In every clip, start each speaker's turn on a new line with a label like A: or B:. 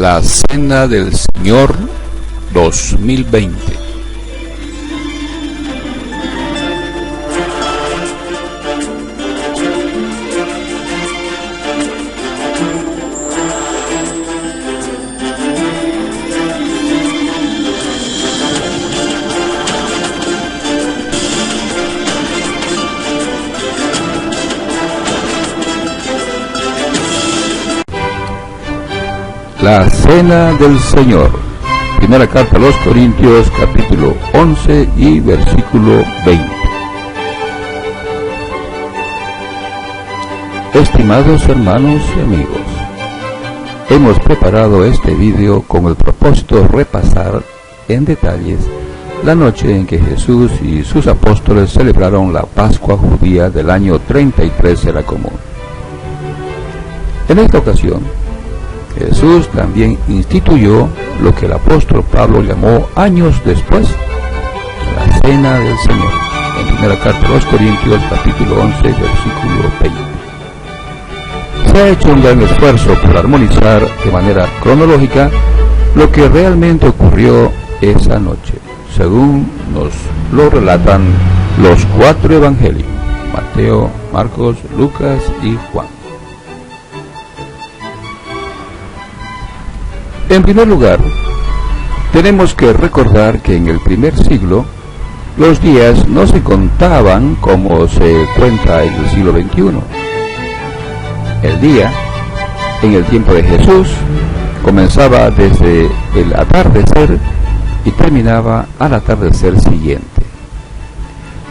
A: La Cena del Señor 2020. La Cena del Señor. Primera carta a los Corintios, capítulo 11 y versículo 20. Estimados hermanos y amigos, hemos preparado este vídeo con el propósito de repasar en detalles la noche en que Jesús y sus apóstoles celebraron la Pascua judía del año 33 era común. En esta ocasión, Jesús también instituyó lo que el apóstol Pablo llamó años después la Cena del Señor, en primera carta a los Corintios, capítulo 11, versículo 20. Se ha hecho un gran esfuerzo por armonizar de manera cronológica lo que realmente ocurrió esa noche, según nos lo relatan los 4 evangelios: Mateo, Marcos, Lucas y Juan. En primer lugar, tenemos que recordar que en el primer siglo los días no se contaban como se cuenta en el siglo XXI. El día, en el tiempo de Jesús, comenzaba desde el atardecer y terminaba al atardecer siguiente.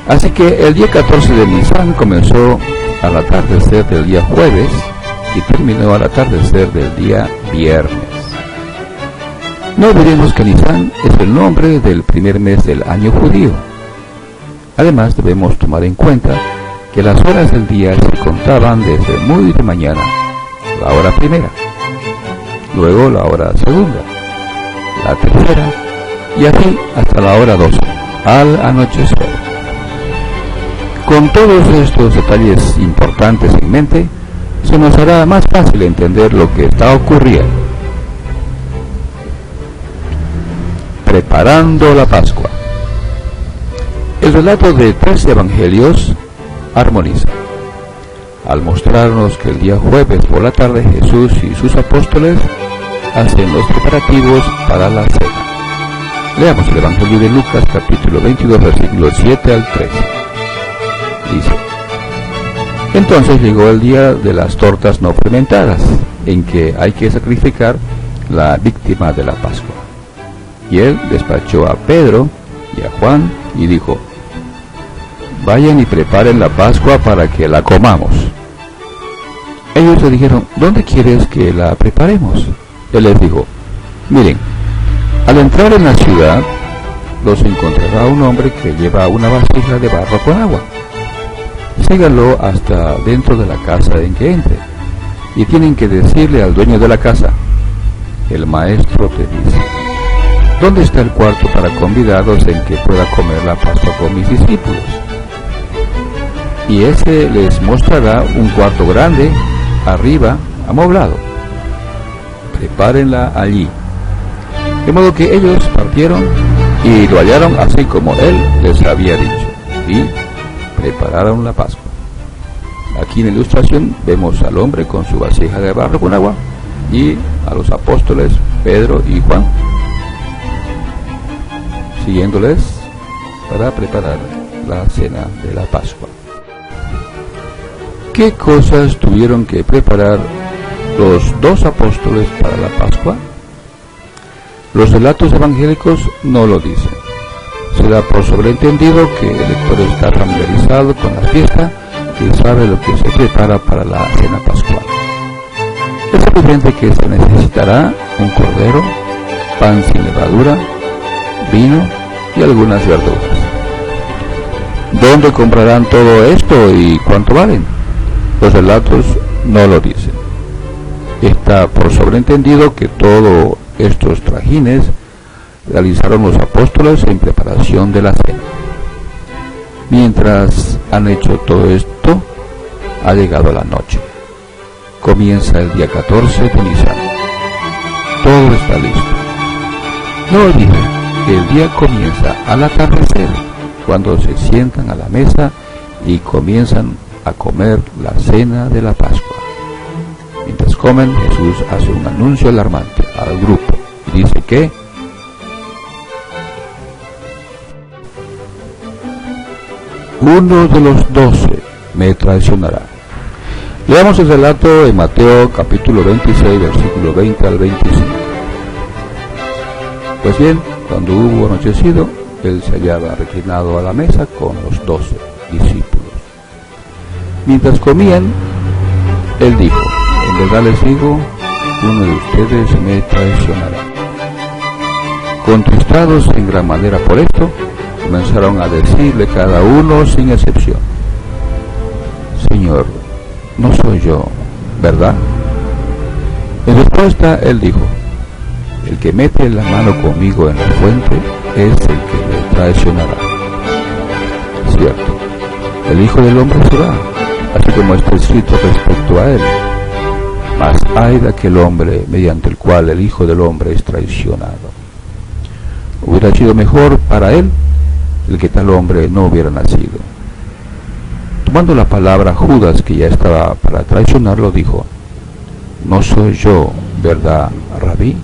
A: Así que el día 14 de Nisan comenzó al atardecer del día jueves y terminó al atardecer del día viernes. No olvidemos que Nisan es el nombre del primer mes del año judío. Además, debemos tomar en cuenta que las horas del día se contaban desde muy de mañana, la hora primera, luego la hora segunda, la tercera, y así hasta la hora 12, al anochecer. Con todos estos detalles importantes en mente, se nos hará más fácil entender lo que está ocurriendo. Preparando la Pascua. El relato de 3 evangelios armoniza, al mostrarnos que el día jueves por la tarde Jesús y sus apóstoles hacen los preparativos para la cena. Leamos el Evangelio de Lucas, capítulo 22, versículos 7 al 13. Dice: Entonces llegó el día de las tortas no fermentadas, en que hay que sacrificar la víctima de la Pascua. Y él despachó a Pedro y a Juan y dijo: Vayan y preparen la Pascua para que la comamos. Ellos le dijeron: ¿Dónde quieres que la preparemos? Él les dijo: Miren, al entrar en la ciudad, los encontrará un hombre que lleva una vasija de barro con agua. Síganlo hasta dentro de la casa en que entre, y tienen que decirle al dueño de la casa: El maestro te dice: ¿Dónde está el cuarto para convidados en que pueda comer la Pascua con mis discípulos? Y ese les mostrará un cuarto grande, arriba, amoblado. Prepárenla allí. De modo que ellos partieron y lo hallaron así como él les había dicho, y prepararon la Pascua. Aquí en la ilustración vemos al hombre con su vasija de barro con agua y a los apóstoles Pedro y Juan siguiéndoles para preparar la cena de la Pascua. ¿Qué cosas tuvieron que preparar los 2 apóstoles para la Pascua? Los relatos evangélicos no lo dicen. Se da por sobreentendido que el lector está familiarizado con la fiesta y sabe lo que se prepara para la cena pascual. Es evidente que se necesitará un cordero, pan sin levadura, vino y algunas verduras. ¿Dónde comprarán todo esto y cuánto valen? Los relatos no lo dicen. Está por sobreentendido que todos estos trajines realizaron los apóstoles en preparación de la cena. Mientras han hecho todo esto, ha llegado la noche. Comienza el día 14 de Nisan. todo está listo. No olviden que el día comienza al atardecer, cuando se sientan a la mesa y comienzan a comer la cena de la Pascua. Mientras comen, Jesús hace un anuncio alarmante al grupo y dice que uno de los 12 me traicionará. Leamos el relato en Mateo capítulo 26, versículo 20 al 25. Pues bien, cuando hubo anochecido, él se hallaba reclinado a la mesa con los 12 discípulos. Mientras comían, él dijo: en verdad les digo, uno de ustedes me traicionará. Contristados en gran manera por esto, comenzaron a decirle cada uno sin excepción: Señor, no soy yo, ¿verdad? En respuesta, él dijo: el que mete la mano conmigo en la fuente es el que me traicionará. Cierto, el Hijo del Hombre se va, así como está escrito respecto a él. Mas ay de aquel hombre mediante el cual el Hijo del Hombre es traicionado. Hubiera sido mejor para él el que tal hombre no hubiera nacido. Tomando la palabra, Judas, que ya estaba para traicionarlo, dijo: no soy yo, ¿verdad, Rabí?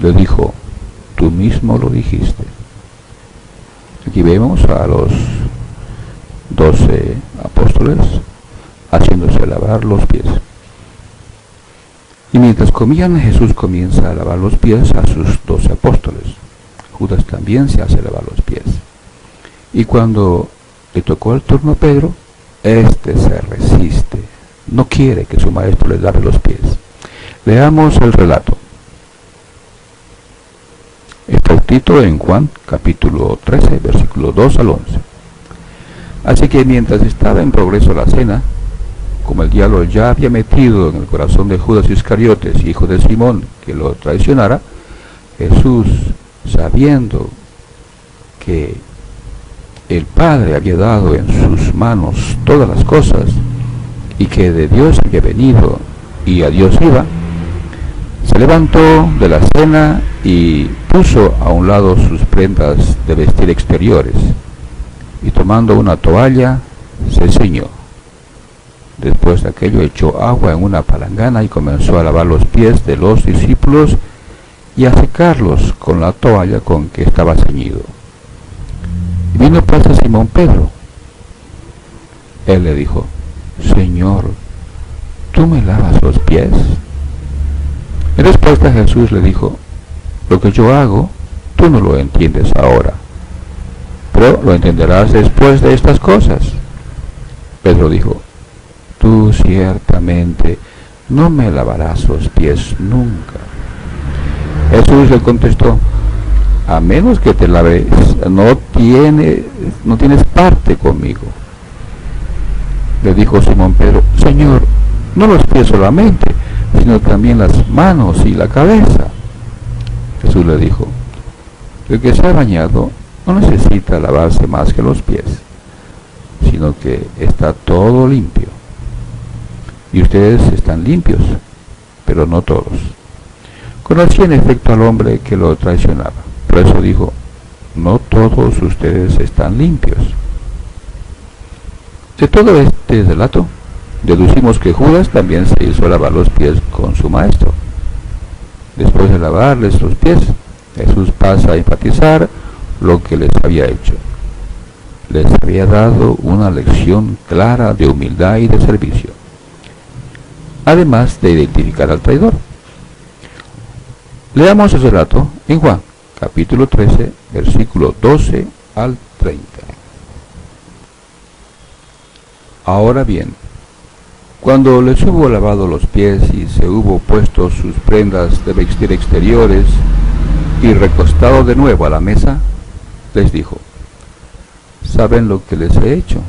A: Le dijo: tú mismo lo dijiste. Aquí vemos a los 12 apóstoles haciéndose lavar los pies. Y mientras comían, Jesús comienza a lavar los pies a sus 12 apóstoles. Judas también se hace lavar los pies. Y cuando le tocó el turno a Pedro, este se resiste. No quiere que su maestro le lave los pies. Leamos el relato. Está escrito en Juan capítulo 13, versículo 2 al 11. Así que mientras estaba en progreso la cena, como el diablo ya había metido en el corazón de Judas Iscariotes, hijo de Simón, que lo traicionara, Jesús, sabiendo que el Padre había dado en sus manos todas las cosas y que de Dios había venido y a Dios iba, se levantó de la cena y puso a un lado sus prendas de vestir exteriores, y tomando una toalla se ciñó. Después de aquello echó agua en una palangana y comenzó a lavar los pies de los discípulos y a secarlos con la toalla con que estaba ceñido. Y vino pues a Simón Pedro. Él le dijo: Señor, ¿tú me lavas los pies? En respuesta, Jesús le dijo: lo que yo hago, tú no lo entiendes ahora, pero lo entenderás después de estas cosas. Pedro dijo: tú ciertamente no me lavarás los pies nunca. Jesús le contestó: a menos que te laves, no tienes parte conmigo. Le dijo Simón Pedro: Señor, no los pies solamente, sino también las manos y la cabeza. Jesús le dijo: el que se ha bañado no necesita lavarse más que los pies, sino que está todo limpio. Y ustedes están limpios, pero no todos. Conocía en efecto al hombre que lo traicionaba. Por eso dijo: no todos ustedes están limpios. De todo este relato, deducimos que Judas también se hizo lavar los pies con su maestro. Después de lavarles los pies, Jesús pasa a enfatizar lo que les había hecho. Les había dado una lección clara de humildad y de servicio, además de identificar al traidor. Leamos el relato en Juan, capítulo 13, versículo 12 al 30. Ahora bien, cuando les hubo lavado los pies y se hubo puesto sus prendas de vestir exteriores y recostado de nuevo a la mesa, les dijo: ¿saben lo que les he hecho?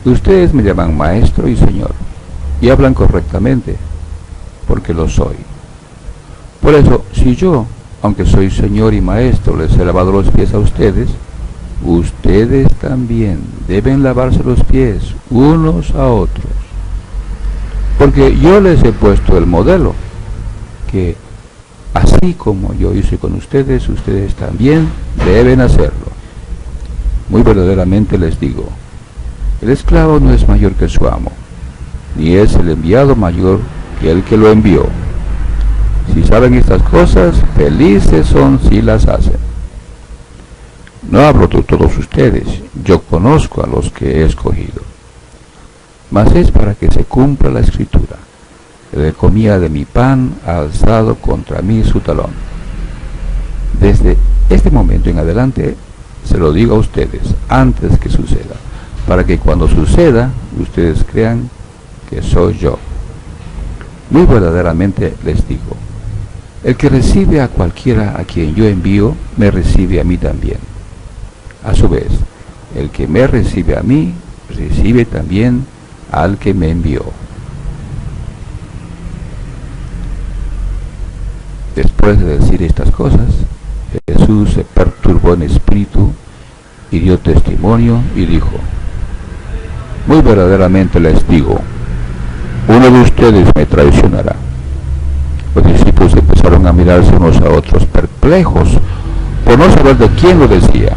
A: Ustedes me llaman maestro y señor, y hablan correctamente, porque lo soy. Por eso, si yo, aunque soy señor y maestro, les he lavado los pies a ustedes, ustedes también deben lavarse los pies unos a otros. Porque yo les he puesto el modelo, que así como yo hice con ustedes, ustedes también deben hacerlo. Muy verdaderamente les digo, el esclavo no es mayor que su amo, ni es el enviado mayor que el que lo envió. Si saben estas cosas, felices son si las hacen. No hablo de todos ustedes, yo conozco a los que he escogido. Mas es para que se cumpla la escritura: el que comía de mi pan ha alzado contra mí su talón. Desde este momento en adelante se lo digo a ustedes antes que suceda, para que cuando suceda ustedes crean que soy yo. Muy verdaderamente les digo, el que recibe a cualquiera a quien yo envío, me recibe a mí también. A su vez, el que me recibe a mí, recibe también al que me envió. Después de decir estas cosas, Jesús se perturbó en espíritu y dio testimonio y dijo: muy verdaderamente les digo, uno de ustedes me traicionará. Los discípulos empezaron a mirarse unos a otros perplejos por no saber de quién lo decía.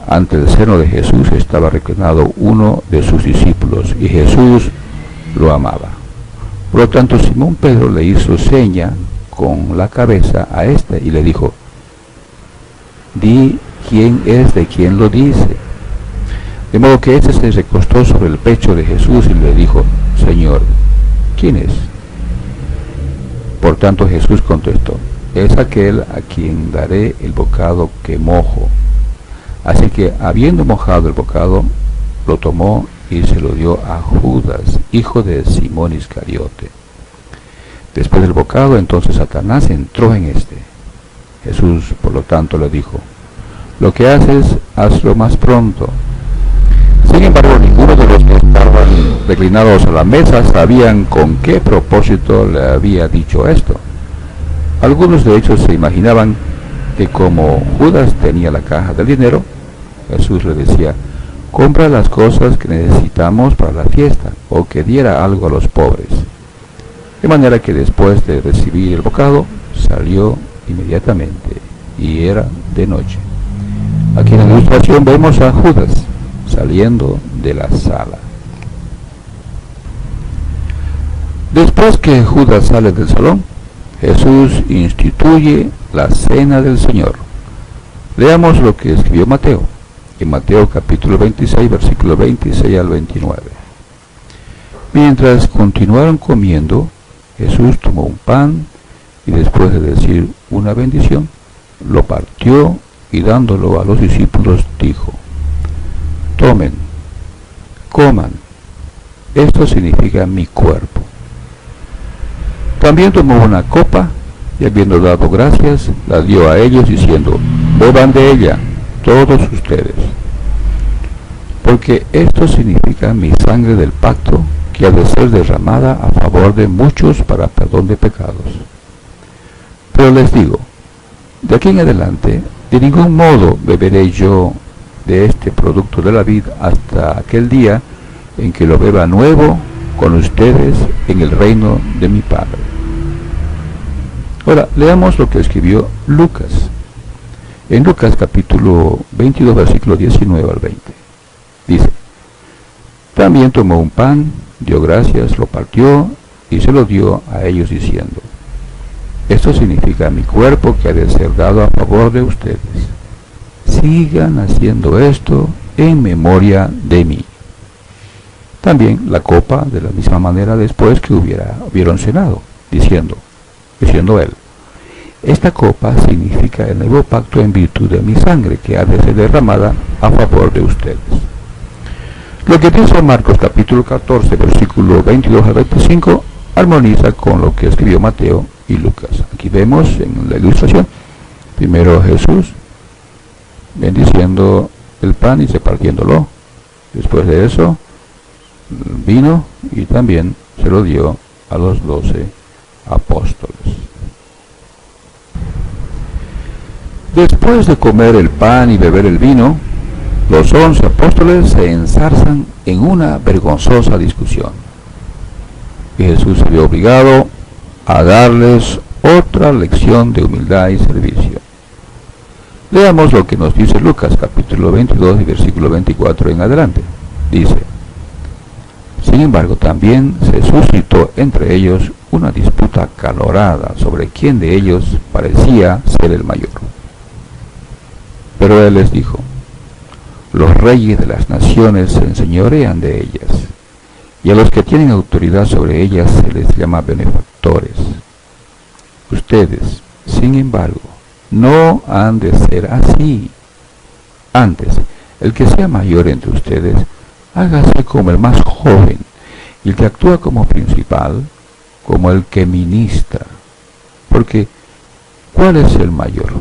A: Ante el seno de Jesús estaba reclinado uno de sus discípulos, y Jesús lo amaba. Por lo tanto, Simón Pedro le hizo seña con la cabeza a éste y le dijo: di quién es de quien lo dice. De modo que éste se recostó sobre el pecho de Jesús y le dijo: Señor, ¿quién es? Por tanto Jesús contestó: es aquel a quien daré el bocado que mojo. Así que, habiendo mojado el bocado, lo tomó y se lo dio a Judas, hijo de Simón Iscariote. Después del bocado, entonces Satanás entró en éste. Jesús, por lo tanto, le dijo: lo que haces, hazlo más pronto. Sin embargo, ninguno de los que estaban reclinados a la mesa sabían con qué propósito le había dicho esto. Algunos de ellos se imaginaban que como Judas tenía la caja del dinero, Jesús le decía: compra las cosas que necesitamos para la fiesta, o que diera algo a los pobres. De manera que después de recibir el bocado, salió inmediatamente, y era de noche. Aquí en la ilustración vemos a Judas saliendo de la sala. Después que Judas sale del salón, Jesús instituye la cena del Señor. Leamos lo que escribió Mateo, en Mateo capítulo 26, versículo 26 al 29. Mientras continuaron comiendo, Jesús tomó un pan y después de decir una bendición, lo partió y dándolo a los discípulos dijo: tomen, coman, esto significa mi cuerpo. También tomó una copa y habiendo dado gracias, la dio a ellos diciendo: beban de ella todos ustedes, porque esto significa mi sangre del pacto, que ha de ser derramada a favor de muchos para perdón de pecados. Pero les digo, de aquí en adelante, de ningún modo beberé yo de este producto de la vid hasta aquel día en que lo beba nuevo con ustedes en el reino de mi Padre. Ahora, leamos lo que escribió Lucas. En Lucas capítulo 22, versículo 19 al 20. Dice: también tomó un pan, dio gracias, lo partió y se lo dio a ellos diciendo: esto significa mi cuerpo, que ha de ser dado a favor de ustedes. Sigan haciendo esto en memoria de mí. También la copa, de la misma manera, después que hubieron cenado, diciendo él: esta copa significa el nuevo pacto en virtud de mi sangre, que ha de ser derramada a favor de ustedes. Lo que dice Marcos capítulo 14, versículo 22 al 25, armoniza con lo que escribió Mateo y Lucas. Aquí vemos en la ilustración, primero Jesús bendiciendo el pan y repartiéndolo. Después de eso, vino y también se lo dio a los 12 apóstoles. Después de comer el pan y beber el vino, los 11 apóstoles se enzarzan en una vergonzosa discusión. Y Jesús se vio obligado a darles otra lección de humildad y servicio. Leamos lo que nos dice Lucas capítulo 22 y versículo 24 en adelante. Dice: sin embargo, también se suscitó entre ellos una disputa acalorada sobre quién de ellos parecía ser el mayor. Pero él les dijo: los reyes de las naciones se enseñorean de ellas, y a los que tienen autoridad sobre ellas se les llama benefactores. Ustedes, sin embargo, no han de ser así. Antes, el que sea mayor entre ustedes, hágase como el más joven, y el que actúa como principal, como el que ministra. Porque, ¿cuál es el mayor?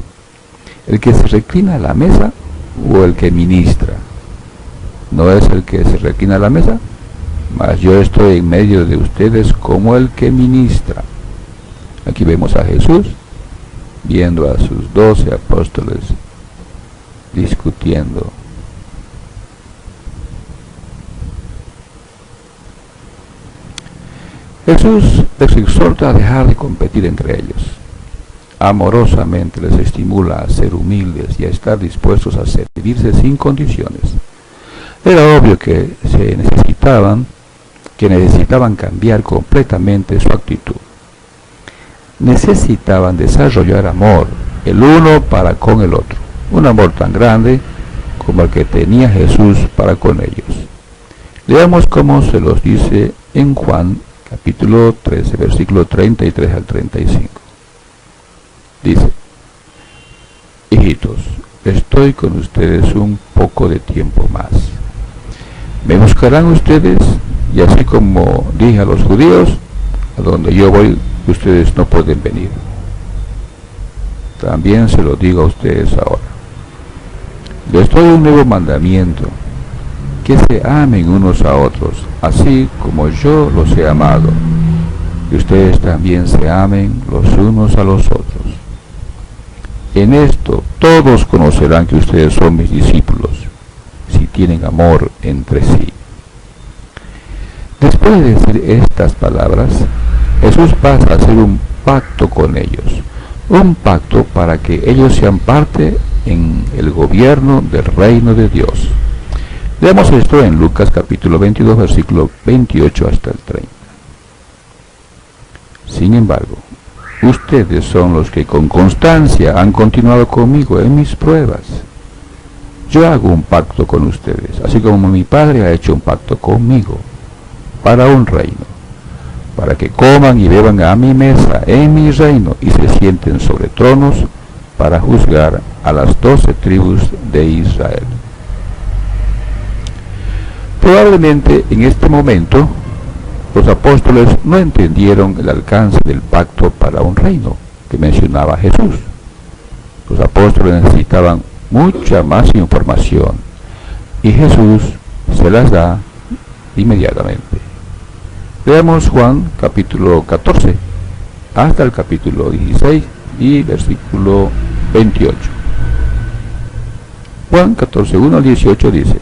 A: ¿El que se reclina a la mesa o el que ministra? ¿No es el que se reclina a la mesa? Mas yo estoy en medio de ustedes como el que ministra. Aquí vemos a Jesús viendo a sus 12 apóstoles discutiendo. Jesús les exhorta a dejar de competir entre ellos. Amorosamente les estimula a ser humildes y a estar dispuestos a servirse sin condiciones. Era obvio que necesitaban cambiar completamente su actitud. Necesitaban desarrollar amor, el uno para con el otro, un amor tan grande como el que tenía Jesús para con ellos. Leamos cómo se los dice en Juan capítulo 13, versículo 33 al 35. Dice: hijitos, estoy con ustedes un poco de tiempo más. Me buscarán ustedes, y así como dije a los judíos, a donde yo voy, ustedes no pueden venir. También se lo digo a ustedes ahora. Les doy un nuevo mandamiento: que se amen unos a otros, así como yo los he amado, y ustedes también se amen los unos a los otros. En esto todos conocerán que ustedes son mis discípulos, si tienen amor entre sí. Después de decir estas palabras, Jesús pasa a hacer un pacto con ellos, un pacto para que ellos sean parte en el gobierno del reino de Dios. Leamos esto en Lucas capítulo 22, versículo 28 hasta el 30. Sin embargo, ustedes son los que con constancia han continuado conmigo en mis pruebas. Yo hago un pacto con ustedes, así como mi Padre ha hecho un pacto conmigo, para un reino, para que coman y beban a mi mesa en mi reino y se sienten sobre tronos para juzgar a las 12 tribus de Israel. Probablemente en este momento los apóstoles no entendieron el alcance del pacto para un reino que mencionaba Jesús. Los apóstoles necesitaban mucha más información y Jesús se las da inmediatamente. Veamos Juan capítulo 14 hasta el capítulo 16 y versículo 28. Juan 14, 1 al 18 dice: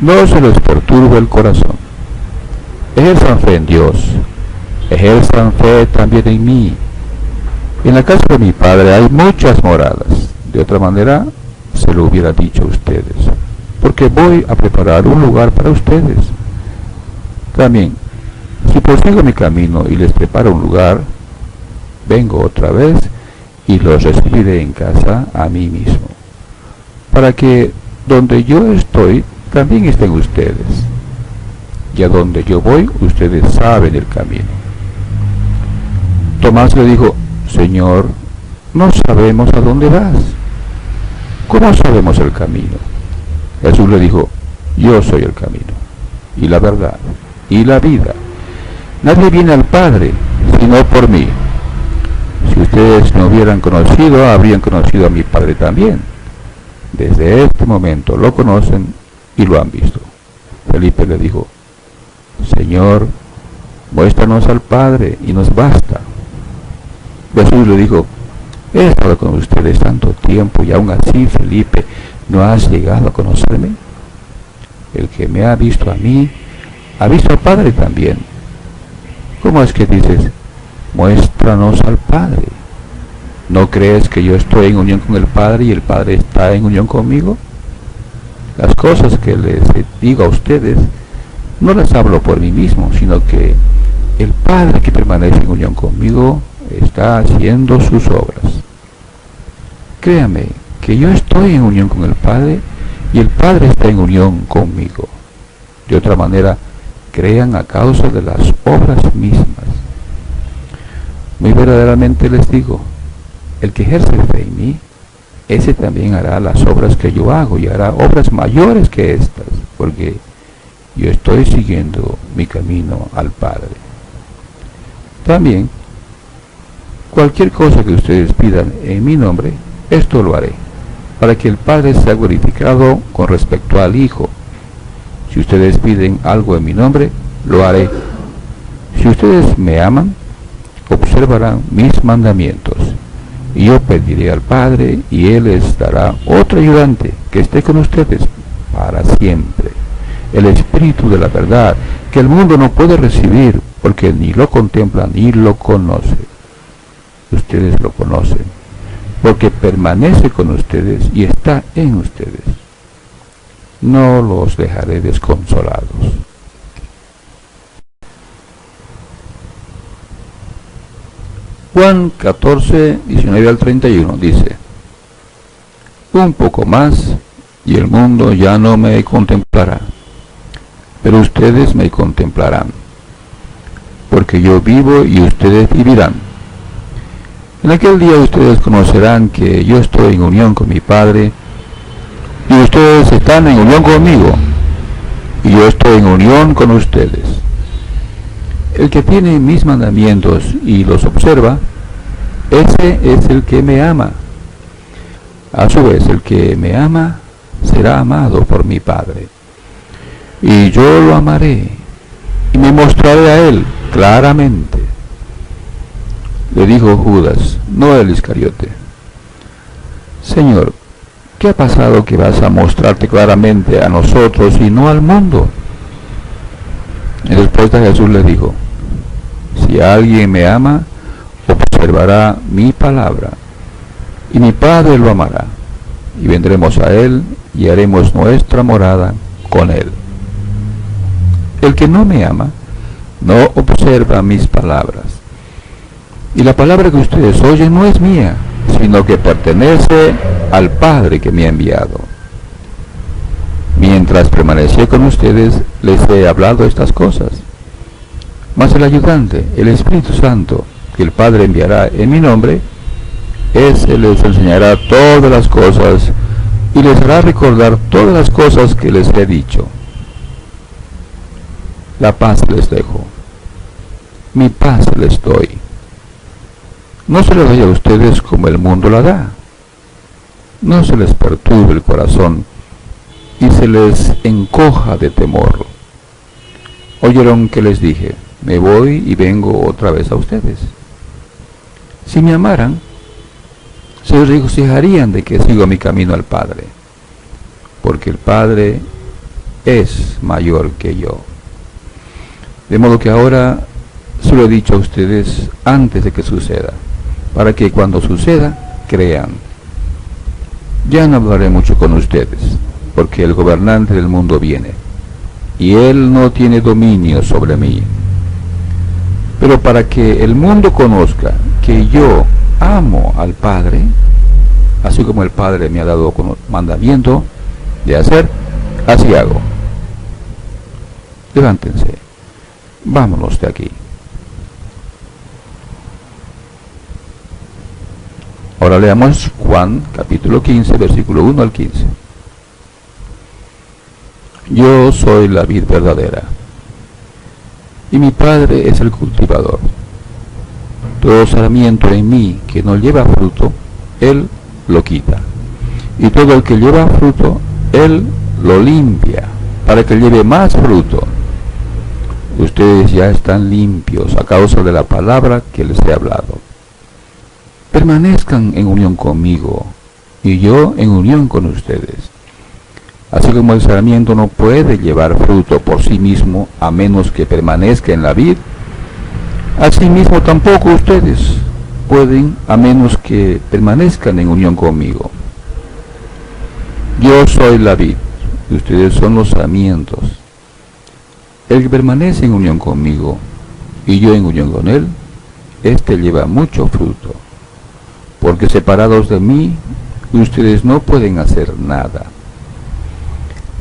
A: no se les perturbe el corazón. Ejerzan fe en Dios, ejerzan fe también en mí. En la casa de mi Padre hay muchas moradas. De otra manera se lo hubiera dicho a ustedes, porque voy a preparar un lugar para ustedes. También, si prosigo mi camino y les preparo un lugar, vengo otra vez y los recibiré en casa a mí mismo, para que donde yo estoy también estén ustedes, y a donde yo voy ustedes saben el camino. Tomás le dijo: Señor, no sabemos a dónde vas. ¿Cómo sabemos el camino? Jesús le dijo: yo soy el camino, y la verdad, y la vida. Nadie viene al Padre, sino por mí. Si ustedes me hubieran conocido, habrían conocido a mi Padre también. Desde este momento lo conocen y lo han visto. Felipe le dijo: Señor, muéstranos al Padre y nos basta. Jesús le dijo: he estado con ustedes tanto tiempo y aún así, Felipe, ¿no has llegado a conocerme? El que me ha visto a mí, ha visto al Padre también. ¿Cómo es que dices, muéstranos al Padre. ¿No crees que yo estoy en unión con el Padre y el Padre está en unión conmigo? Las cosas que les digo a ustedes no las hablo por mí mismo, sino que el Padre que permanece en unión conmigo está haciendo sus obras. Créame que yo estoy en unión con el Padre y el Padre está en unión conmigo. De otra manera, crean a causa de las obras mismas. Muy verdaderamente les digo, el que ejerce fe en mí, ese también hará las obras que yo hago y hará obras mayores que estas, porque yo estoy siguiendo mi camino al Padre. También, cualquier cosa que ustedes pidan en mi nombre, esto lo haré, para que el Padre sea glorificado con respecto al Hijo. Si ustedes piden algo en mi nombre, lo haré. Si ustedes me aman, observarán mis mandamientos. Y yo pediré al Padre, y Él les dará otro ayudante que esté con ustedes para siempre. El Espíritu de la verdad, que el mundo no puede recibir, porque ni lo contempla ni lo conoce. Ustedes lo conocen, porque permanece con ustedes y está en ustedes. No los dejaré desconsolados. Juan 14, 19 al 31 dice: un poco más y el mundo ya no me contemplará, pero ustedes me contemplarán, porque yo vivo y ustedes vivirán. En aquel día ustedes conocerán que yo estoy en unión con mi Padre, y ustedes están en unión conmigo, y yo estoy en unión con ustedes. El que tiene mis mandamientos y los observa, ese es el que me ama. A su vez, el que me ama será amado por mi Padre. Y yo lo amaré y me mostraré a él claramente. Le dijo Judas, no el Iscariote: Señor, ¿qué ha pasado que vas a mostrarte claramente a nosotros y no al mundo? En respuesta Jesús le dijo: si alguien me ama, observará mi palabra, y mi Padre lo amará, y vendremos a él y haremos nuestra morada con él. El que no me ama, no observa mis palabras. Y la palabra que ustedes oyen no es mía, sino que pertenece al Padre que me ha enviado. Mientras permanecí con ustedes, les he hablado estas cosas. Mas el ayudante, el Espíritu Santo, que el Padre enviará en mi nombre, ese les enseñará todas las cosas y les hará recordar todas las cosas que les he dicho. La paz les dejo, mi paz les doy. No se la doy a ustedes como el mundo la da. No se les perturbe el corazón y se les encoja de temor. Oyeron que les dije: me voy y vengo otra vez a ustedes. Si me amaran, se regocijarían de que sigo mi camino al Padre, porque el Padre es mayor que yo. De modo que ahora se lo he dicho a ustedes antes de que suceda, para que cuando suceda, crean. Ya no hablaré mucho con ustedes, porque el gobernante del mundo viene, y él no tiene dominio sobre mí. Pero para que el mundo conozca que yo amo al Padre, así como el Padre me ha dado mandamiento de hacer, así hago. Levántense, vámonos de aquí. Ahora leamos Juan capítulo 15, versículo 1 al 15. Yo soy la vid verdadera, y mi Padre es el cultivador. Todo sarmiento en mí que no lleva fruto, Él lo quita, y todo el que lleva fruto, Él lo limpia, para que lleve más fruto. Ustedes ya están limpios a causa de la palabra que les he hablado. Permanezcan en unión conmigo, y yo en unión con ustedes. Así como el sarmiento no puede llevar fruto por sí mismo a menos que permanezca en la vid, Asimismo tampoco ustedes pueden, a menos que permanezcan en unión conmigo. Yo soy la vid, y ustedes son los sarmientos. El que permanece en unión conmigo, y yo en unión con él, éste lleva mucho fruto, porque separados de mí, ustedes no pueden hacer nada.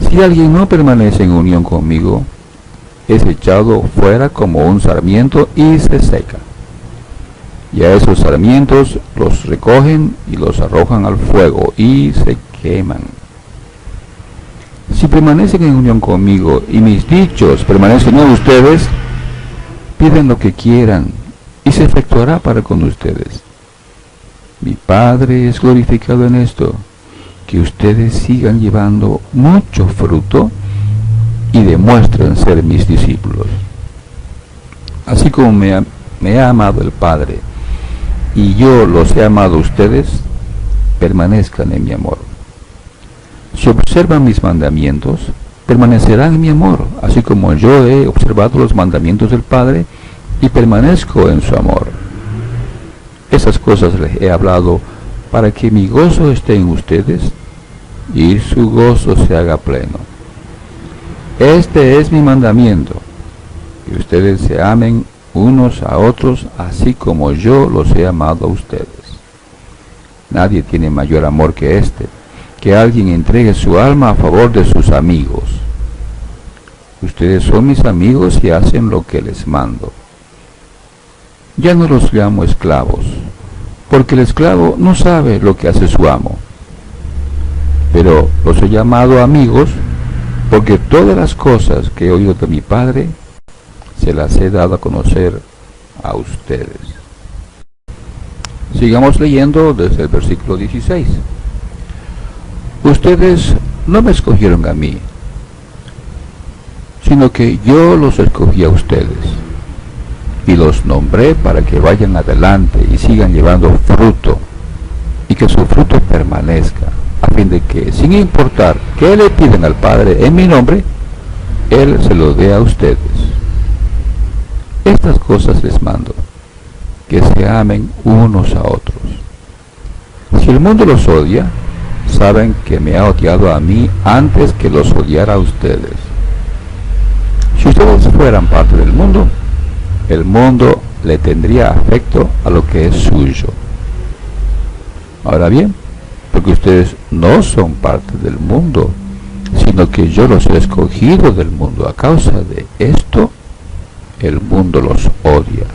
A: Si alguien no permanece en unión conmigo, es echado fuera como un sarmiento y se seca. Y a esos sarmientos los recogen y los arrojan al fuego y se queman. Si permanecen en unión conmigo y mis dichos permanecen en ustedes, piden lo que quieran y se efectuará para con ustedes. Mi Padre es glorificado en esto, que ustedes sigan llevando mucho fruto y demuestren ser mis discípulos. Así como me ha amado el Padre y yo los he amado a ustedes, permanezcan en mi amor. Si observan mis mandamientos, permanecerán en mi amor, así como yo he observado los mandamientos del Padre y permanezco en su amor. Esas cosas les he hablado para que mi gozo esté en ustedes y su gozo se haga pleno. Este es mi mandamiento, que ustedes se amen unos a otros, así como yo los he amado a ustedes. Nadie tiene mayor amor que este, que alguien entregue su alma a favor de sus amigos. Ustedes son mis amigos y hacen lo que les mando. Ya no los llamo esclavos, porque el esclavo no sabe lo que hace su amo. Pero los he llamado amigos, porque todas las cosas que he oído de mi Padre, se las he dado a conocer a ustedes. Sigamos leyendo desde el versículo 16. Ustedes no me escogieron a mí, sino que yo los escogí a ustedes, y los nombré para que vayan adelante y sigan llevando fruto, y que su fruto permanezca, a fin de que, sin importar qué le piden al Padre en mi nombre, Él se lo dé a ustedes. Estas cosas les mando, que se amen unos a otros. Si el mundo los odia, saben que me ha odiado a mí antes que los odiara a ustedes. Si ustedes fueran parte del mundo, el mundo le tendría afecto a lo que es suyo. Ahora bien, porque ustedes no son parte del mundo, sino que yo los he escogido del mundo, a causa de esto, el mundo los odia.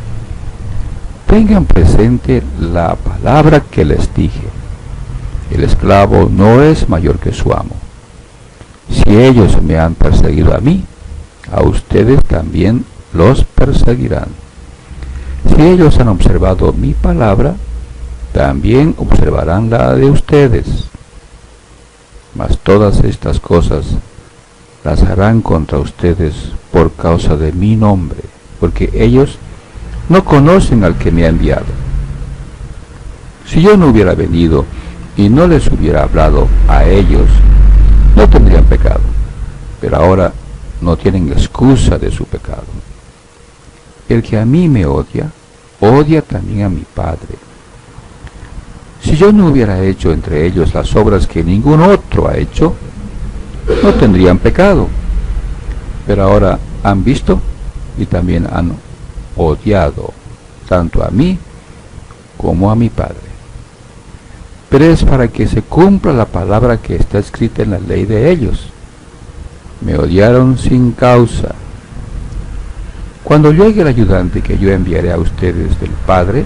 A: Tengan presente la palabra que les dije. El esclavo no es mayor que su amo. Si ellos me han perseguido a mí, a ustedes también los perseguirán. Si ellos han observado mi palabra, también observarán la de ustedes. Mas todas estas cosas las harán contra ustedes por causa de mi nombre, porque ellos no conocen al que me ha enviado. Si yo no hubiera venido y no les hubiera hablado a ellos, no tendrían pecado, pero ahora no tienen excusa de su pecado. El que a mí me odia, odia también a mi Padre. Si yo no hubiera hecho entre ellos las obras que ningún otro ha hecho, no tendrían pecado, pero ahora han visto y también han odiado tanto a mí como a mi Padre. Pero es para que se cumpla la palabra que está escrita en la ley de ellos. Me odiaron sin causa. Cuando llegue el ayudante que yo enviaré a ustedes del Padre,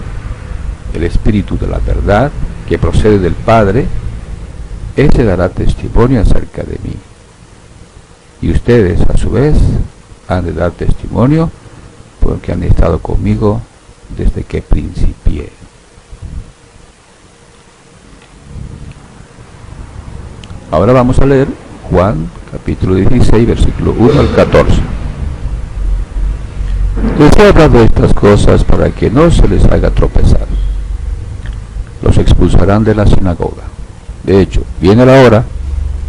A: el Espíritu de la verdad, que procede del Padre, ese dará testimonio acerca de mí. Y ustedes, a su vez, han de dar testimonio, porque han estado conmigo desde que principié. Ahora vamos a leer Juan capítulo 16, versículo 1 al 14. Les he hablado estas cosas para que no se les haga tropezar. Los expulsarán de la sinagoga. De hecho, viene la hora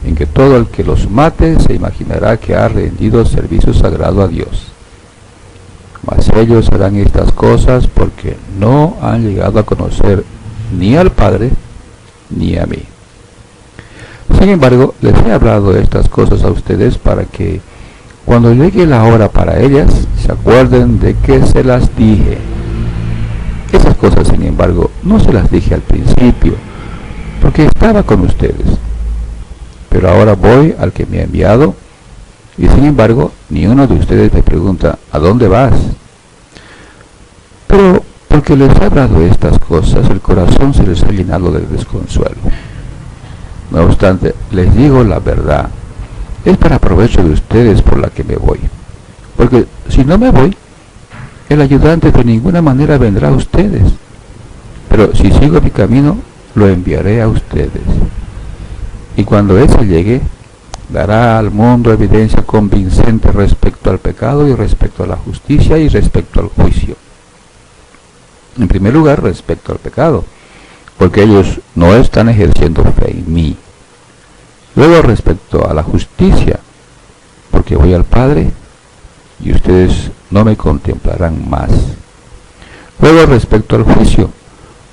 A: en que todo el que los mate se imaginará que ha rendido servicio sagrado a Dios. Mas ellos harán estas cosas porque no han llegado a conocer ni al Padre ni a mí. Sin embargo, les he hablado de estas cosas a ustedes para que cuando llegue la hora para ellas, se acuerden de que se las dije. Esas cosas, sin embargo, no se las dije al principio, porque estaba con ustedes. Pero ahora voy al que me ha enviado, y sin embargo, ni uno de ustedes me pregunta, ¿a dónde vas? Pero porque les he hablado de estas cosas, el corazón se les ha llenado de desconsuelo. No obstante, les digo la verdad, es para provecho de ustedes por la que me voy. Porque si no me voy, el ayudante de ninguna manera vendrá a ustedes. Pero si sigo mi camino, lo enviaré a ustedes. Y cuando ese llegue, dará al mundo evidencia convincente respecto al pecado y respecto a la justicia y respecto al juicio. En primer lugar, respecto al pecado, porque ellos no están ejerciendo fe en mí. Luego, respecto a la justicia, porque voy al Padre y ustedes no me contemplarán más. Luego, respecto al juicio,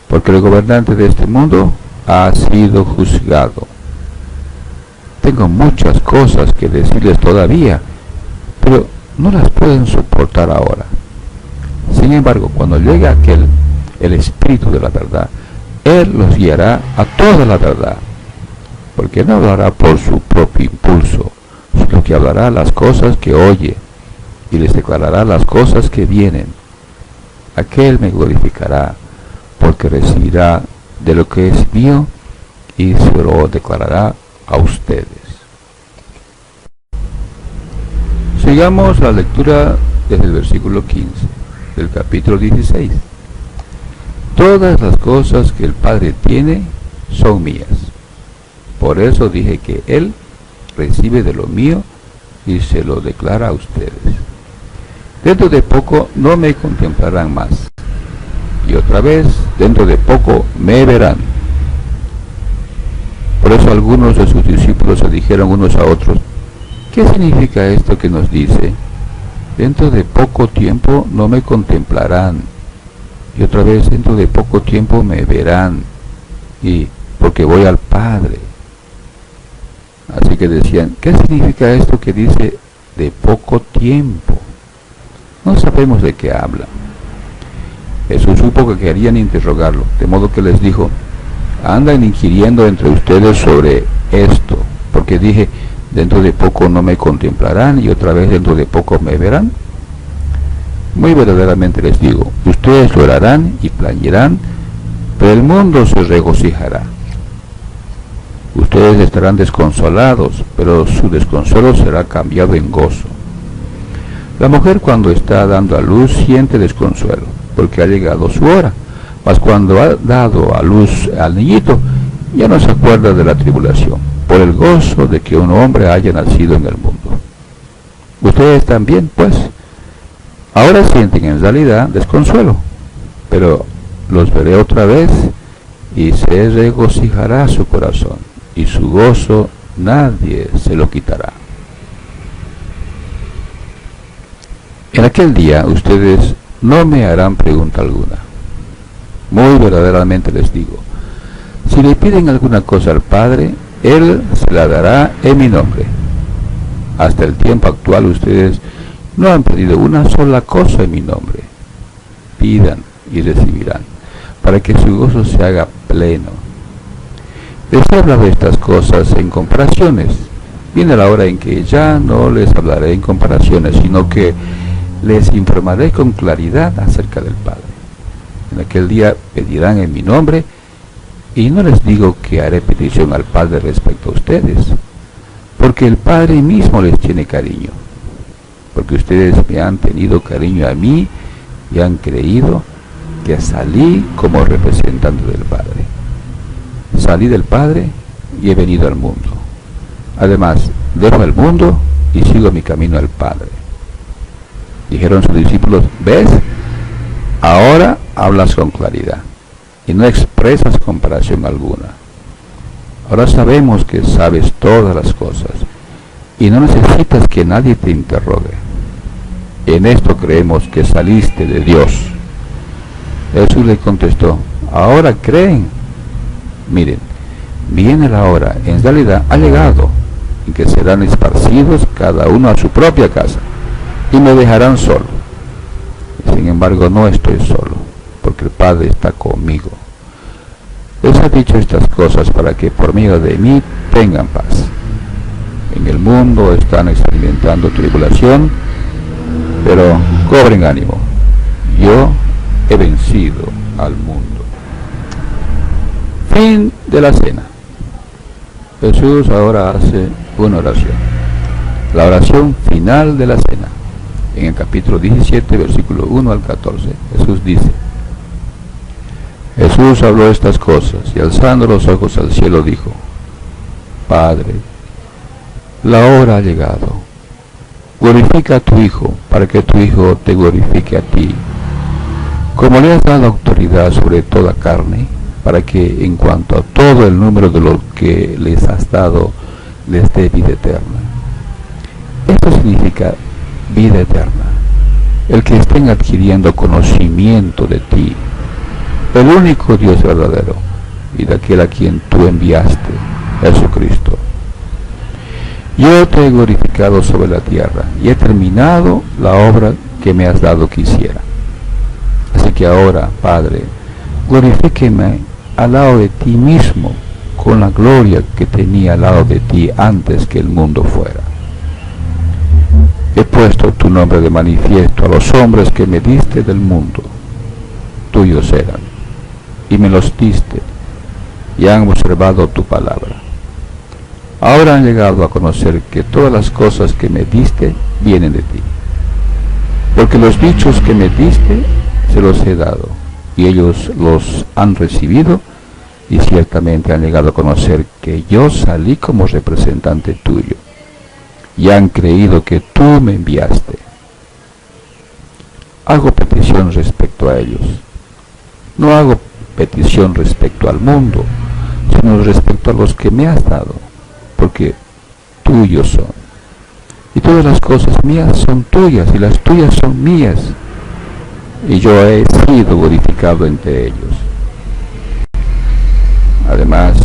A: porque el gobernante de este mundo ha sido juzgado. Tengo muchas cosas que decirles todavía, pero no las pueden soportar ahora. Sin embargo, cuando llegue el Espíritu de la verdad, Él los guiará a toda la verdad, porque no hablará por su propio impulso, sino que hablará las cosas que oye, y les declarará las cosas que vienen. Aquel me glorificará, porque recibirá de lo que es mío, y se lo declarará a ustedes. Sigamos la lectura desde el versículo 15 del capítulo 16. Todas las cosas que el Padre tiene son mías. Por eso dije que Él recibe de lo mío y se lo declara a ustedes. Dentro de poco no me contemplarán más, y otra vez dentro de poco me verán. Por eso algunos de sus discípulos se dijeron unos a otros, ¿qué significa esto que nos dice? Dentro de poco tiempo no me contemplarán, y otra vez dentro de poco tiempo me verán, y porque voy al Padre. Así que decían, ¿qué significa esto que dice de poco tiempo? No sabemos de qué habla. Jesús supo que querían interrogarlo, de modo que les dijo, andan inquiriendo entre ustedes sobre esto, porque dije, dentro de poco no me contemplarán y otra vez dentro de poco me verán. Muy verdaderamente les digo, ustedes llorarán y plañirán, pero el mundo se regocijará. Ustedes estarán desconsolados, pero su desconsuelo será cambiado en gozo. La mujer cuando está dando a luz siente desconsuelo, porque ha llegado su hora, mas cuando ha dado a luz al niñito, ya no se acuerda de la tribulación, por el gozo de que un hombre haya nacido en el mundo. Ustedes también, pues, ahora sienten en realidad desconsuelo, pero los veré otra vez y se regocijará su corazón, y su gozo nadie se lo quitará. En aquel día ustedes no me harán pregunta alguna. Muy verdaderamente les digo, si le piden alguna cosa al Padre, Él se la dará en mi nombre. Hasta el tiempo actual ustedes no han pedido una sola cosa en mi nombre. Pidan y recibirán, para que su gozo se haga pleno. Les he hablado de estas cosas en comparaciones. Viene la hora en que ya no les hablaré en comparaciones, sino que les informaré con claridad acerca del Padre. En aquel día pedirán en mi nombre, y no les digo que haré petición al Padre respecto a ustedes, porque el Padre mismo les tiene cariño, porque ustedes me han tenido cariño a mí y han creído que salí como representante del Padre. Salí del Padre y he venido al mundo. Además, dejo el mundo y sigo mi camino al Padre. Dijeron sus discípulos, ¿ves? Ahora hablas con claridad y no expresas comparación alguna. Ahora sabemos que sabes todas las cosas y no necesitas que nadie te interrogue. En esto creemos que saliste de Dios. Jesús le contestó, ¿ahora creen? Miren, viene la hora, en realidad ha llegado, en que serán esparcidos cada uno a su propia casa, y me dejarán solo. Sin embargo, no estoy solo, porque el Padre está conmigo. Les ha dicho estas cosas para que por medio de mí tengan paz. En el mundo están experimentando tribulación, pero cobren ánimo. Yo he vencido al mundo. Fin de la cena. Jesús ahora hace una oración. La oración final de la cena. En el capítulo 17, versículo 1 al 14, Jesús dice: Jesús habló estas cosas y alzando los ojos al cielo dijo: Padre, la hora ha llegado. Glorifica a tu Hijo, para que tu Hijo te glorifique a ti. Como le has dado autoridad sobre toda carne, para que en cuanto a todo el número de lo que les has dado, les dé vida eterna. Esto significa vida eterna, el que estén adquiriendo conocimiento de ti, el único Dios verdadero, y de aquel a quien tú enviaste, Jesucristo. Yo te he glorificado sobre la tierra, y he terminado la obra que me has dado que hiciera. Así que ahora, Padre, glorifíqueme al lado de ti mismo, con la gloria que tenía al lado de ti antes que el mundo fuera. He puesto tu nombre de manifiesto a los hombres que me diste del mundo. Tuyos eran, y me los diste, y han observado tu palabra. Ahora han llegado a conocer que todas las cosas que me diste vienen de ti. Porque los dichos que me diste se los he dado, y ellos los han recibido, y ciertamente han llegado a conocer que yo salí como representante tuyo, y han creído que tú me enviaste. Hago petición respecto a ellos. No hago petición respecto al mundo, sino respecto a los que me has dado, porque tuyos son. Y todas las cosas mías son tuyas, y las tuyas son mías, y yo he sido glorificado entre ellos. Además,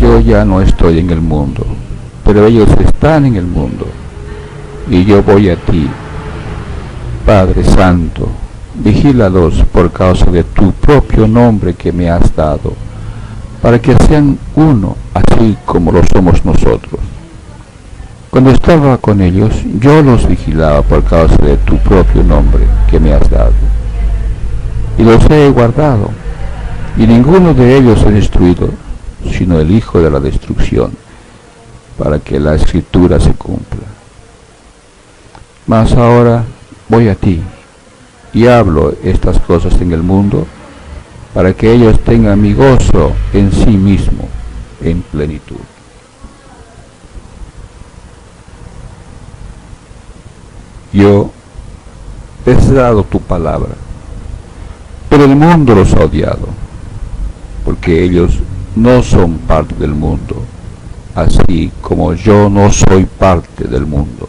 A: yo ya no estoy en el mundo, pero ellos están en el mundo, y yo voy a ti. Padre Santo, vigílalos por causa de tu propio nombre que me has dado, para que sean uno, así como lo somos nosotros. Cuando estaba con ellos, yo los vigilaba por causa de tu propio nombre que me has dado, y los he guardado, y ninguno de ellos he destruido, sino el hijo de la destrucción, para que la escritura se cumpla. Mas ahora voy a ti, y hablo estas cosas en el mundo, para que ellos tengan mi gozo en sí mismo, en plenitud. Yo les he dado tu palabra, pero el mundo los ha odiado, porque ellos no son parte del mundo, así como yo no soy parte del mundo.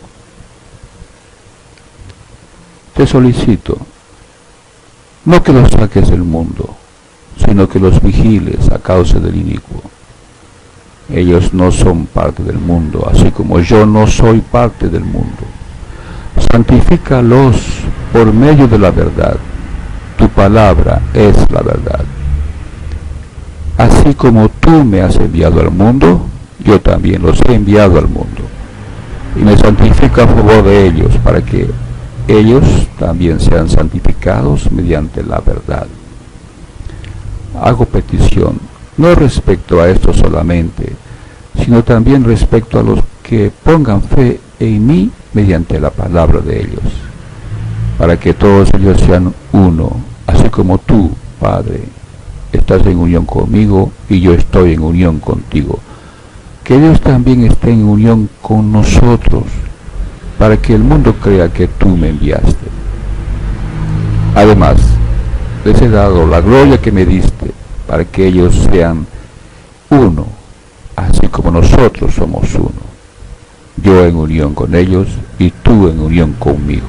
A: Te solicito, no que los saques del mundo, sino que los vigiles a causa del inicuo. Ellos no son parte del mundo, así como yo no soy parte del mundo. Santifícalos por medio de la verdad. Tu palabra es la verdad. Así como tú me has enviado al mundo, yo también los he enviado al mundo. Y me santifico a favor de ellos, para que ellos también sean santificados mediante la verdad. Hago petición, no respecto a esto solamente, sino también respecto a los que pongan fe en mí mediante la palabra de ellos, para que todos ellos sean uno, así como tú, Padre, estás en unión conmigo y yo estoy en unión contigo. Que ellos también estén en unión con nosotros, para que el mundo crea que tú me enviaste. Además, les he dado la gloria que me diste, para que ellos sean uno, así como nosotros somos uno. Yo en unión con ellos y tú en unión conmigo,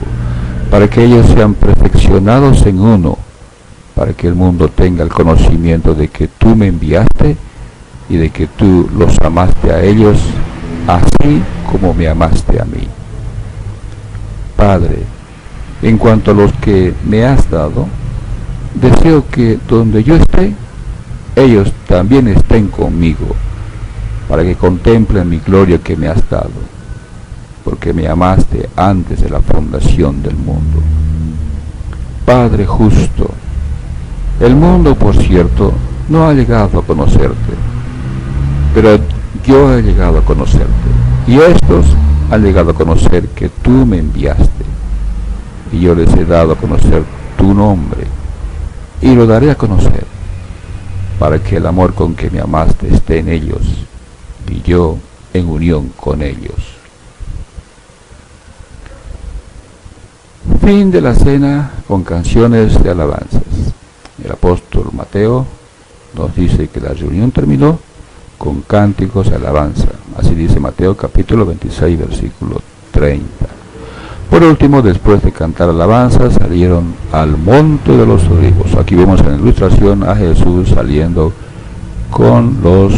A: para que ellos sean perfeccionados en uno, para que el mundo tenga el conocimiento de que tú me enviaste y de que tú los amaste a ellos, así como me amaste a mí. Padre, en cuanto a los que me has dado, deseo que donde yo esté, ellos también estén conmigo, para que contemplen mi gloria que me has dado, porque me amaste antes de la fundación del mundo. Padre justo, el mundo, por cierto, no ha llegado a conocerte, pero yo he llegado a conocerte, y estos han llegado a conocer que tú me enviaste, y yo les he dado a conocer tu nombre, y lo daré a conocer, para que el amor con que me amaste esté en ellos, y yo en unión con ellos. Fin de la cena con canciones de alabanzas. El apóstol Mateo nos dice que la reunión terminó con cánticos de alabanza. Así dice Mateo capítulo 26, versículo 30. Por último, después de cantar alabanzas, salieron al monte de los olivos. Aquí vemos en la ilustración a Jesús saliendo con los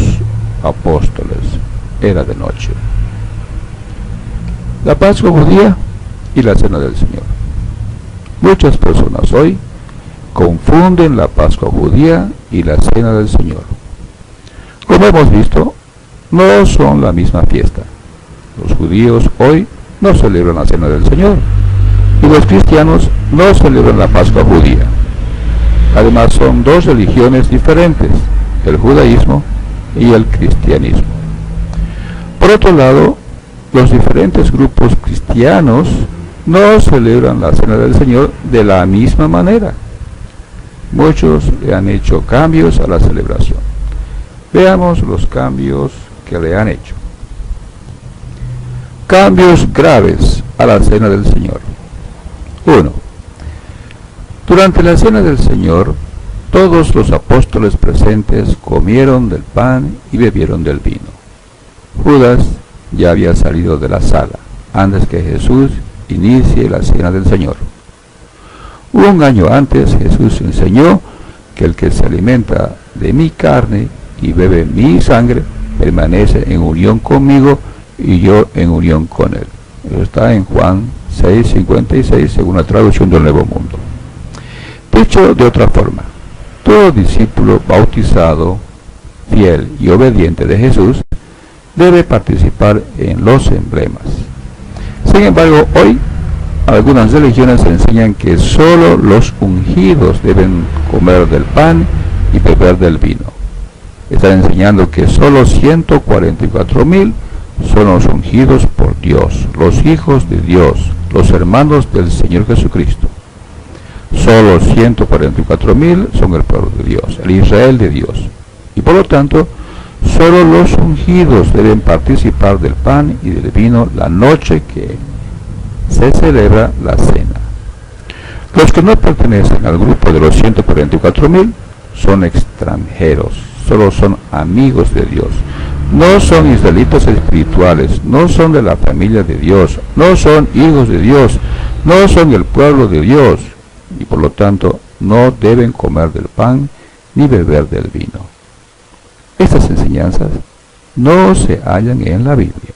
A: apóstoles. Era de noche. La Pascua judía y la Cena del Señor. Muchas personas hoy confunden la Pascua judía y la Cena del Señor. Como hemos visto, no son la misma fiesta. Los judíos hoy no celebran la Cena del Señor y los cristianos no celebran la Pascua judía. Además, son dos religiones diferentes, el judaísmo y el cristianismo. Por otro lado, los diferentes grupos cristianos no celebran la Cena del Señor de la misma manera. Muchos le han hecho cambios a la celebración. Veamos los cambios que le han hecho. Cambios graves a la Cena del Señor. 1. Durante la Cena del Señor, todos los apóstoles presentes comieron del pan y bebieron del vino. Judas ya había salido de la sala antes que Jesús inicie la Cena del Señor. Un año antes Jesús enseñó que el que se alimenta de mi carne y bebe mi sangre permanece en unión conmigo y yo en unión con él. Eso está en Juan 6:56 según la traducción del Nuevo Mundo. Dicho de otra forma, todo discípulo bautizado, fiel y obediente de Jesús debe participar en los emblemas. Sin embargo, hoy algunas religiones enseñan que solo los ungidos deben comer del pan y beber del vino. Están enseñando que solo 144,000 son los ungidos por Dios, los hijos de Dios, los hermanos del Señor Jesucristo. Solo 144,000 son el pueblo de Dios, el Israel de Dios. Y por lo tanto, solo los ungidos deben participar del pan y del vino la noche que se celebra la cena. Los que no pertenecen al grupo de los 144,000 son extranjeros, solo son amigos de Dios. No son israelitas espirituales, no son de la familia de Dios, no son hijos de Dios, no son el pueblo de Dios, y por lo tanto no deben comer del pan ni beber del vino. Estas enseñanzas no se hallan en la Biblia.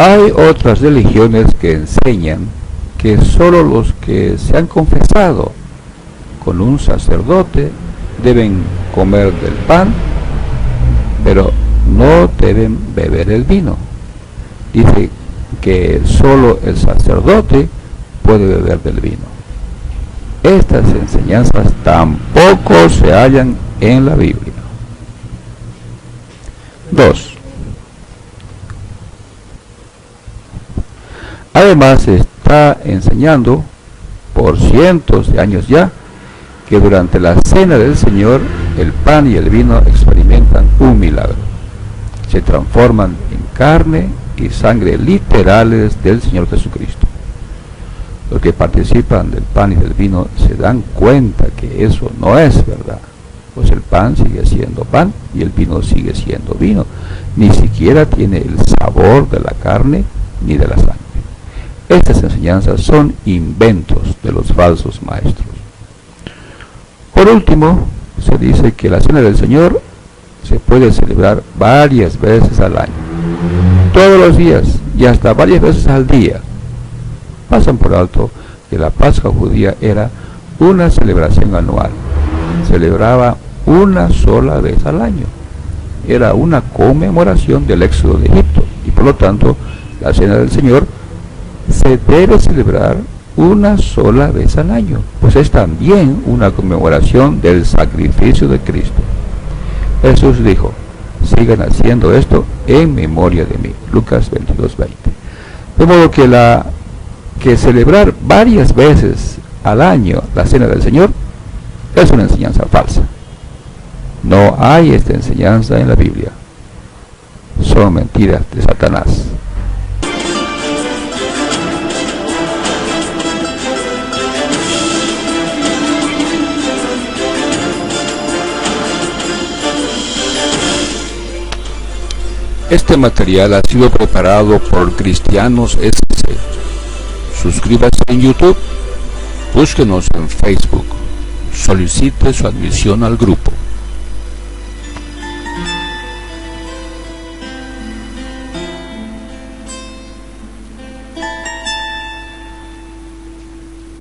A: Hay otras religiones que enseñan que solo los que se han confesado con un sacerdote deben comer del pan, pero no deben beber el vino. Dice que solo el sacerdote puede beber del vino. Estas enseñanzas tampoco se hallan en la Biblia. 2. Además se está enseñando por cientos de años ya que durante la Cena del Señor el pan y el vino experimentan un milagro. Se transforman en carne y sangre literales del Señor Jesucristo. Los que participan del pan y del vino se dan cuenta que eso no es verdad, pues el pan sigue siendo pan y el vino sigue siendo vino. Ni siquiera tiene el sabor de la carne ni de la sangre. Estas enseñanzas son inventos de los falsos maestros. Por último, se dice que la Cena del Señor se puede celebrar varias veces al año, todos los días y hasta varias veces al día. Pasan por alto que la Pascua judía era una celebración anual, celebraba una sola vez al año. Era una conmemoración del éxodo de Egipto y por lo tanto la Cena del Señor se debe celebrar una sola vez al año, pues es también una conmemoración del sacrificio de Cristo. Jesús dijo: sigan haciendo esto en memoria de mí. Lucas 22:20. De modo que celebrar varias veces al año la Cena del Señor es una enseñanza falsa. No hay esta enseñanza en la Biblia. Son mentiras de Satanás. Este material ha sido preparado por Cristianos SC. Suscríbase en YouTube, búsquenos en Facebook, solicite su admisión al grupo.